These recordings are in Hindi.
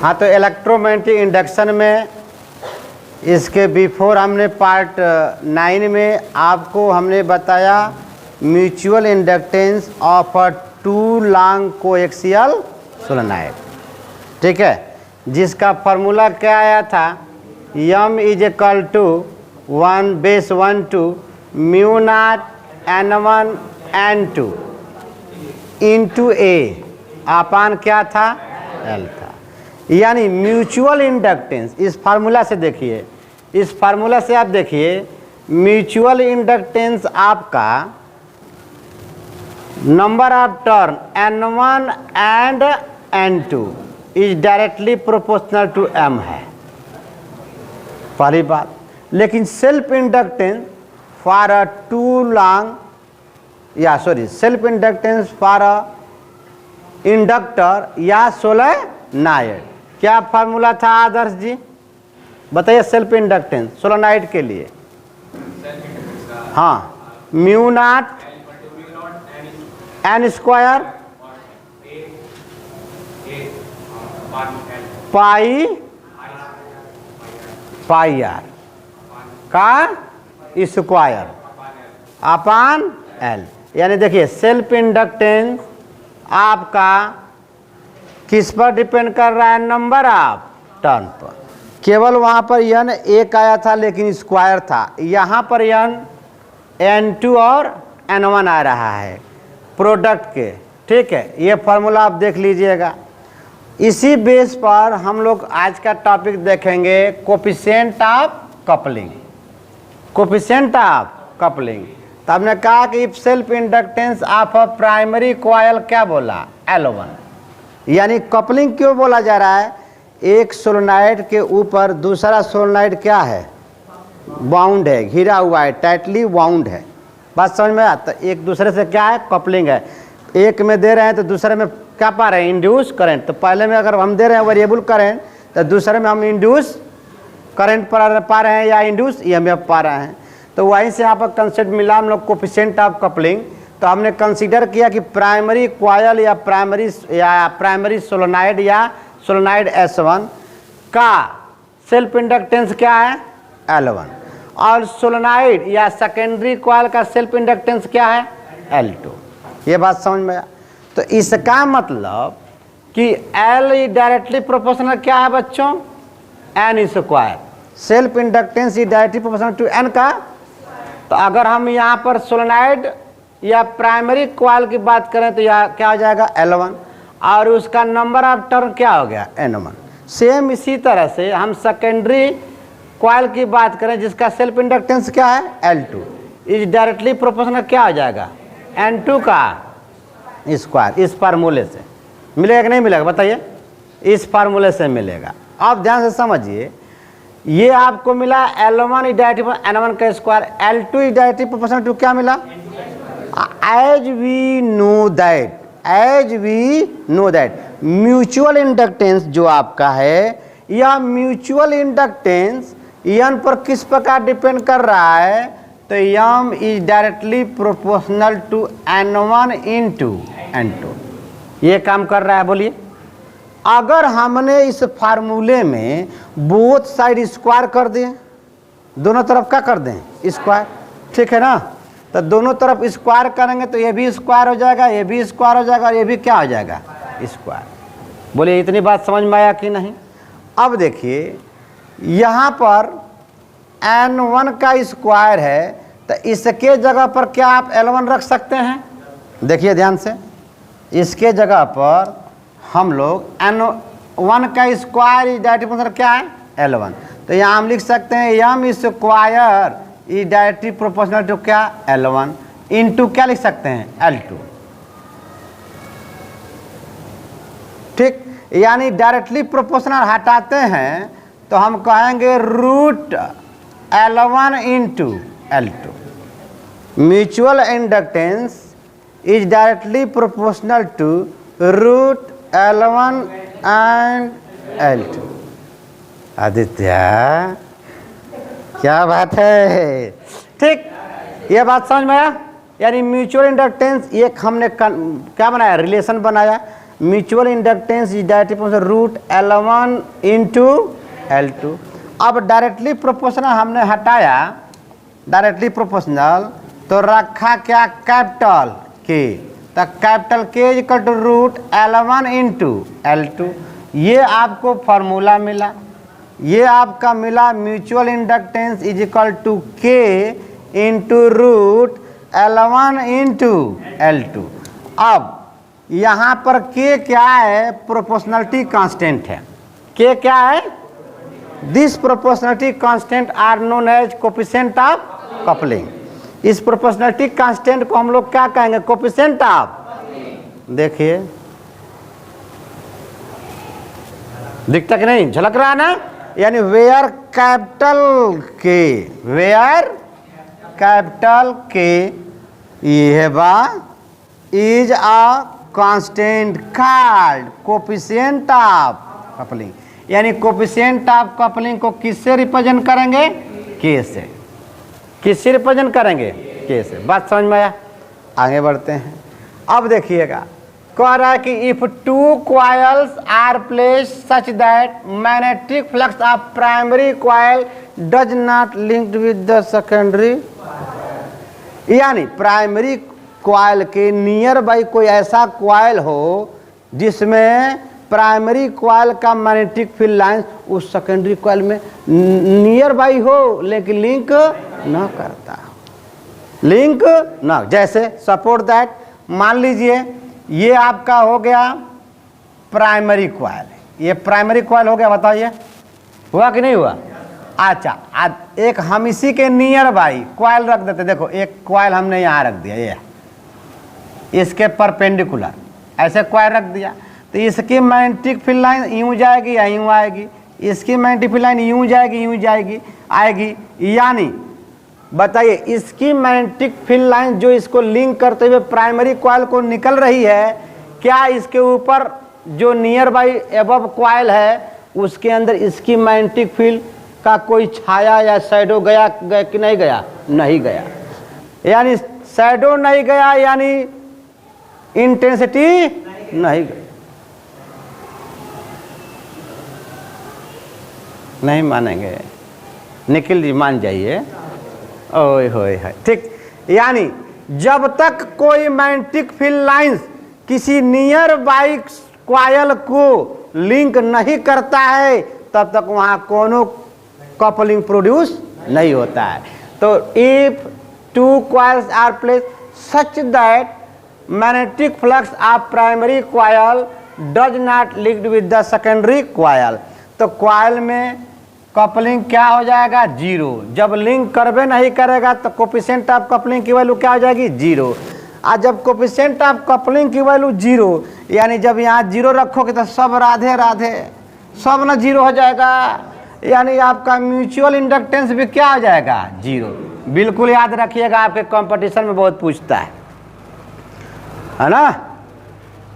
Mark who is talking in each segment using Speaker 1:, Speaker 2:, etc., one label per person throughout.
Speaker 1: हाँ, तो इलेक्ट्रोमैग्नेटिक इंडक्शन में इसके बिफोर हमने पार्ट 9 में आपको हमने बताया mutual inductance of a to long coaxial solenoid, ठीक है, जिसका फार्मूला क्या आया था, m is equal to 1/(1) mu nought n1 n2 into A upon क्या था, L था। यानी म्यूचुअल इंडक्टेंस, इस फार्मूला से देखिए, इस फार्मूला से आप देखिए म्यूचुअल इंडक्टेंस आपका number of turn n1 and n2 is directly proportional to m है, पहली बात। लेकिन self inductance for a to long self inductance for a inductor या सोलेनॉइड, क्या फार्मूला था आदर्श जी, बताइए सेल्फ इंडक्टेंस सोलेनॉइड के लिए। हाँ, mu naught n square pi r का स्क्वायर अपान L। यानी देखिए सेल्फ इंडक्टेंस आपका किस पर डिपेंड कर रहा है, नंबर ऑफ टर्न पर। केवल वहाँ पर n एक आया था लेकिन स्क्वायर था, यहाँ पर n2 और n1 आ रहा है प्रोडक्ट के, ठीक है। ये फार्मूला आप देख लीजिएगा। इसी बेस पर हम लोग आज का टॉपिक देखेंगे coefficient of coupling, coefficient of coupling. तो हमने कहा कि if self inductance of a primary coil क्या बोला, L1। यानी कपलिंग क्यों बोला जा रहा है, एक सोलेनॉइड के ऊपर दूसरा सोलेनॉइड क्या है, बाउंड है, घिरा हुआ है, टाइटली बाउंड है। बात समझ में आता, एक दूसरे से क्या है, कपलिंग है। एक में दे रहे हैं तो दूसरे में क्या पा रहे हैं, इंड्यूस करंट। तो पहले में अगर हम दे रहे हैं वेरिएबल करंट तो दूसरे में हम इंड्यूस करंट पा रहे हैं या इंड्यूस ईएमएफ पा रहे हैं। तो वहीं से यहाँ पर कंसेप्ट मिला हम लोग कोफिशिएंट ऑफ कपलिंग। तो हमने कंसीडर किया कि प्राइमरी कॉइल या प्राइमरी सोलेनॉइड या सोलेनॉइड S1 का सेल्फ इंडक्टेंस क्या है, L1, और सोलेनॉइड या सेकेंडरी कॉइल का सेल्फ इंडक्टेंस क्या है, L2। ये बात समझ में आया। तो इसका मतलब कि L डायरेक्टली प्रोपोर्शनल क्या है बच्चों, n square, self inductance is directly proportional to n का। तो अगर हम यहाँ पर सोलेनॉइड या प्राइमरी कॉइल की बात करें तो यह क्या हो जाएगा, L1, और उसका नंबर ऑफ टर्न क्या हो गया, N1। सेम इसी तरह से हम सेकेंडरी कॉइल की बात करें जिसका सेल्फ इंडक्टेंस क्या है, L2, इज डायरेक्टली प्रोपोर्शनल क्या हो जाएगा, N2 का स्क्वायर। इस फार्मूले से मिलेगा कि नहीं मिलेगा, बताइए, इस फार्मूले से मिलेगा। आप ध्यान से समझिए, ये आपको मिला L1 इज डायरेक्टली N1 का square, L2 is directly proportional to क्या मिला, as we know that mutual inductance जो आपका है, यह म्यूचुअल इंडक्टेंस n पर किस प्रकार डिपेंड कर रहा है, तो m is directly proportional to n1 into n2। ये काम कर रहा है। बोलिए, अगर हमने इस फार्मूले में बोथ साइड स्क्वायर कर दें, दोनों तरफ क्या कर दें, स्क्वायर, ठीक है ना। तो दोनों तरफ स्क्वायर करेंगे तो ये भी स्क्वायर हो जाएगा, ये भी स्क्वायर हो जाएगा, और ये भी क्या हो जाएगा, स्क्वायर। बोलिए, इतनी बात समझ में आया कि नहीं। अब देखिए यहाँ पर n1 का स्क्वायर है, तो इसके जगह पर क्या आप L1 रख सकते हैं। देखिए ध्यान से, इसके जगह पर हम लोग n1 का स्क्वायर इज डायरेक्टली प्रोपोर्शनल क्या है, L1। तो यहाँ हम लिख सकते हैं m square is directly proportional to क्या, L1 इंटू क्या लिख सकते हैं, L2। ठीक, यानी डायरेक्टली प्रोपोर्शनल हटाते हैं तो हम कहेंगे root L1 into L2। Mutual inductance is directly proportional to root L1 and L2। Aditya, क्या बात है, ठीक, ये बात समझ में आया। यानी म्यूचुअल इंडक्टेंस एक हमने क्या बनाया, रिलेशन बनाया। Mutual inductance is directly proportional root L1 into L2। अब डायरेक्टली प्रोपोर्शनल हमने हटाया, डायरेक्टली प्रोपोर्शनल तो रखा क्या, कैपिटल के, तो कैपिटल के equal to root L1 into L2। ये आपको फॉर्मूला मिला, ये आपका मिला mutual inductance is equal to K into root L1 into L2। अब यहाँ पर के क्या है, प्रोपोर्शनलिटी कांस्टेंट है। के क्या है, this proportionality constant are known as coefficient of coupling. इस प्रोपोर्शनलिटी कांस्टेंट को हम लोग क्या कहेंगे, कोफिशिएंट ऑफ, देखिए दिखता कि नहीं, झलक रहा है ना, यानी वेयर कैपिटल के, वेयर कैपिटल के ये बा is a constant called coefficient of coupling. यानी कोफिशिएंट ऑफ कपलिंग को किससे रिप्रेजेंट करेंगे, के से। किससे रिप्रेजेंट करेंगे, के से। बात समझ में आया, आगे बढ़ते हैं। अब देखिएगा, कह रहा है कि if two coils are placed such that magnetic flux of primary coil does not linked with the secondary, यानी प्राइमरी कॉइल के नियर बाई कोई ऐसा कॉइल हो जिसमें प्राइमरी कॉइल का मैग्नेटिक फील्ड लाइन उस सेकेंडरी कॉइल में नियर बाई हो, लेकिन लिंक ना करता, लिंक ना। जैसे सपोर्ट दैट, मान लीजिए ये आपका हो गया प्राइमरी कॉइल, ये प्राइमरी कॉइल हो गया, बताइए हुआ कि नहीं हुआ। अच्छा, एक हम इसी के नियर बाई कॉइल रख देते, देखो एक कॉइल हमने यहाँ रख दिया, ये इसके परपेंडिकुलर ऐसे कॉइल रख दिया, तो इसकी मैग्नेटिक फील्ड लाइन यूँ जाएगी या यूँ आएगी, इसकी मैग्नेटिक फील्ड लाइन यूँ जाएगी यूँ जाएगी आएगी, यानी बताइए इसकी मैग्नेटिक फील्ड लाइन जो इसको लिंक करते हुए प्राइमरी कॉइल को निकल रही है, क्या इसके ऊपर जो नियर बाई एबव कॉइल है उसके अंदर इसकी मैग्नेटिक फील्ड का कोई छाया या शैडो गया कि नहीं गया, नहीं गया। यानी शैडो नहीं गया, यानी इंटेंसिटी नहीं गई। नहीं मानेंगे, निखिल जी मान जाइए, ओए होए है, ठीक। यानी जब तक कोई मैग्नेटिक फील्ड लाइंस किसी नियर बाई कॉइल को लिंक नहीं करता है, तब तक वहां कोनो कपलिंग प्रोड्यूस नहीं होता है। तो if two coils are placed such that magnetic flux of primary coil does not linked with the secondary coil, तो कॉइल में कपलिंग क्या हो जाएगा, जीरो। जब लिंक करबे नहीं करेगा तो कोफिशिएंट ऑफ कपलिंग की वैल्यू क्या हो जाएगी, जीरो। और जब कोफिशिएंट ऑफ कपलिंग की वैल्यू जीरो, यानी जब यहाँ जीरो रखोगे तो सब राधे राधे सब ना जीरो हो जाएगा, यानी आपका म्यूचुअल इंडक्टेंस भी क्या हो जाएगा, जीरो। बिल्कुल याद रखिएगा, आपके कंपटीशन में बहुत पूछता है ना।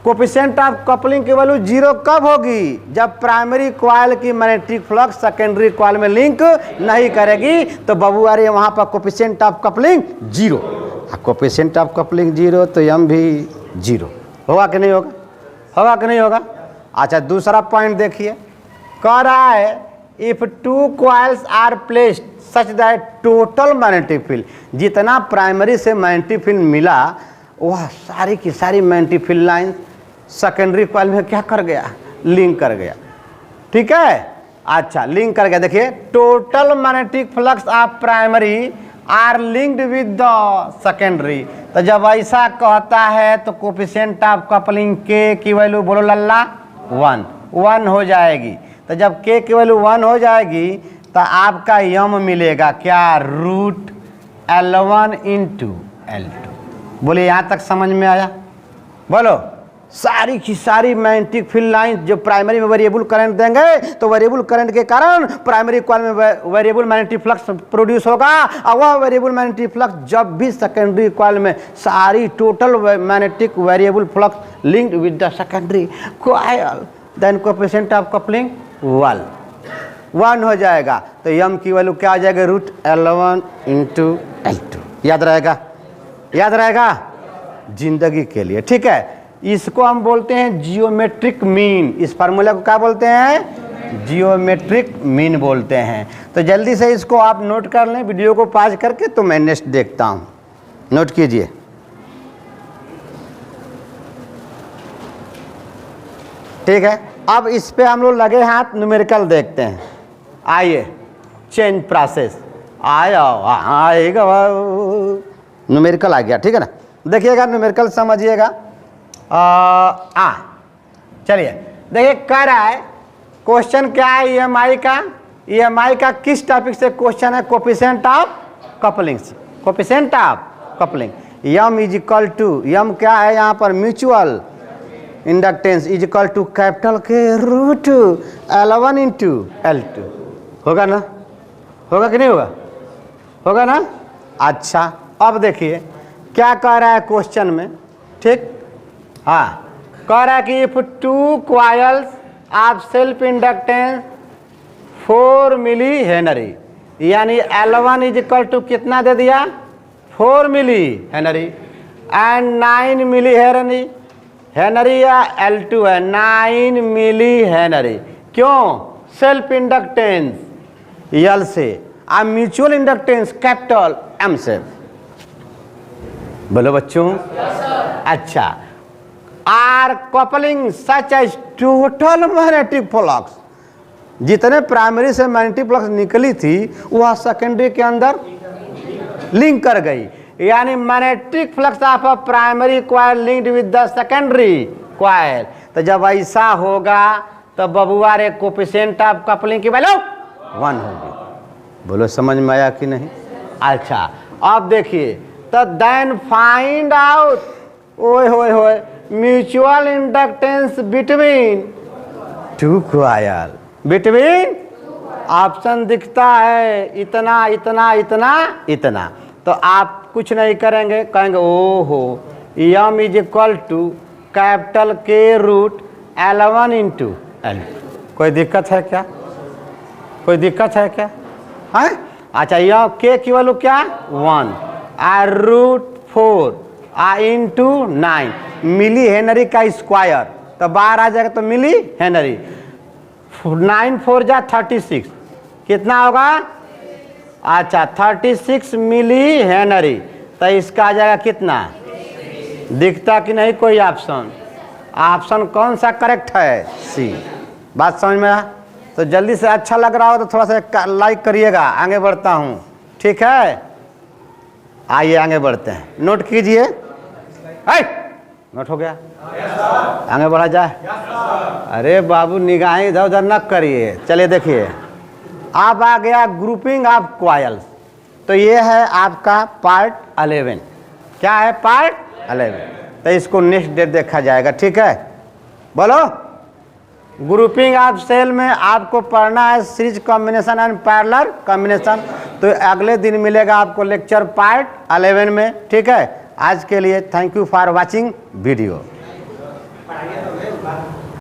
Speaker 1: कोफिशिएंट ऑफ कपलिंग की वैल्यू जीरो कब होगी, जब प्राइमरी कॉइल की मैग्नेटिक फ्लक्स सेकेंडरी कॉइल में लिंक नहीं करेगी, तो बबू अरे वहां पर coefficient of coupling zero. Coefficient of coupling zero तो यम भी जीरो होगा कि नहीं होगा, होगा कि नहीं होगा। अच्छा, दूसरा पॉइंट देखिए, कह रहा है if two coils are placed such that total magnetic field, जितना प्राइमरी से मैग्नेटिक फील्ड मिला वह सारी की सारी magnetic field line secondary coil में क्या कर गया, लिंक कर गया, ठीक है। अच्छा, लिंक कर गया। देखिए total magnetic flux of primary are linked with the secondary, तो जब ऐसा कहता है तो कोफिशिएंट ऑफ कपलिंग के की वैल्यू बोलो लल्ला 1 हो जाएगी। तो जब के की वैल्यू 1 हो जाएगी तो आपका यम मिलेगा क्या, रूट L1 इंटू L2। बोले यहाँ तक समझ में आया, बोलो। सारी की सारी मैग्नेटिक फील्ड लाइन जो प्राइमरी में वेरिएबल करंट देंगे तो वेरिएबल करंट के कारण प्राइमरी कॉइल में वेरिएबल मैग्नेटिक फ्लक्स प्रोड्यूस होगा, और वह वेरिएबल मैग्नेटिक फ्लक्स जब भी सेकेंडरी कॉइल में सारी total magnetic variable flux linked with the secondary coil, then coefficient of coupling 1 हो जाएगा। तो यम की वैल्यू क्या आ जाएगा, रूट L1 इंटू L2। याद रहेगा, याद रहेगा जिंदगी के लिए, ठीक है। इसको हम बोलते हैं जियोमेट्रिक मीन। इस फार्मूला को क्या बोलते हैं? जियोमेट्रिक मीन बोलते हैं। तो जल्दी से इसको आप नोट कर लें वीडियो को पॉज करके, तो मैं नेक्स्ट देखता हूँ। नोट कीजिए। ठीक है, अब इस पे हम लोग लगे हाथ न्यूमेरिकल देखते हैं। आइए, चेंज प्रोसेस आएगा, न्यूमेरिकल आ गया। ठीक है ना, देखिएगा न्यूमेरिकल समझिएगा। चलिए देखिए, कह रहा है क्वेश्चन क्या है ईएमआई का। ईएमआई का किस टॉपिक से क्वेश्चन है? Coefficient of coupling. Coefficient of coupling, M is equal to, M क्या है यहाँ पर? Mutual inductance is equal to capital K root L1 into L2। होगा ना? होगा कि नहीं होगा? होगा ना? अच्छा, अब देखिए क्या कह रहा है क्वेश्चन में। ठीक, हाँ, कह रहा है कि if two coils of self inductance 4 milli henry, यानी L1 इज इक्वल टू कितना दे दिया? 4 milli henry and 9 milli henry या L2 है 9 मिली हेनरी। क्यों? सेल्फ इंडक्टेंस L से और म्यूचुअल इंडक्टेंस कैपिटल M से। बोलो बच्चों। अच्छा, are coupling such as total magnetic flux, जितने प्राइमरी से मैग्नेटिक फ्लक्स निकली थी वह सेकेंडरी के अंदर लिंक कर गई, यानी magnetic flux of a primary coil linked with the secondary coil. तो जब ऐसा होगा तो बबुआ रे कोफिशिएंट ऑफ कपलिंग की वैल्यू 1 होगी। बोलो समझ में आया कि नहीं? अच्छा, अब देखिए, तो देन फाइंड आउट, ओए होए होए, mutual inductance between two coil. Between option दिखता है इतना इतना इतना इतना, तो आप कुछ नहीं करेंगे, कहेंगे ओहो यम is equal to capital K root L1 into L2। कोई दिक्कत है क्या? कोई दिक्कत है क्या? है? अच्छा, यह के की वैल्यू क्या? 1 और रूट 4 इंटू 9 मिली हेनरी का स्क्वायर, तो बाहर आ जाएगा तो मिली हेनरी। 9 4 जा 36, कितना होगा? अच्छा, 36 मिली हेनरी, तो इसका आ जाएगा कितना? दिखता कि नहीं कोई ऑप्शन? ऑप्शन कौन सा करेक्ट है? सी। बात समझ में आया? तो जल्दी से, अच्छा लग रहा हो तो थोड़ा सा लाइक करिएगा। आगे बढ़ता हूँ, ठीक है? आइए आगे बढ़ते हैं, नोट कीजिए। नोट हो गया? आगे बढ़ा जाए। अरे बाबू, निगाहें इधर उधर न करिए। चलिए देखिए, अब आ गया ग्रुपिंग ऑफ कॉइल्स। तो ये है आपका पार्ट 11। क्या है? पार्ट 11। तो इसको नेक्स्ट डेट देखा जाएगा। ठीक है, बोलो। ग्रुपिंग ऑफ सेल में आपको पढ़ना है series combination and parallel combination. तो अगले दिन मिलेगा आपको लेक्चर पार्ट 11 में। ठीक है, आज के लिए thank you for watching video.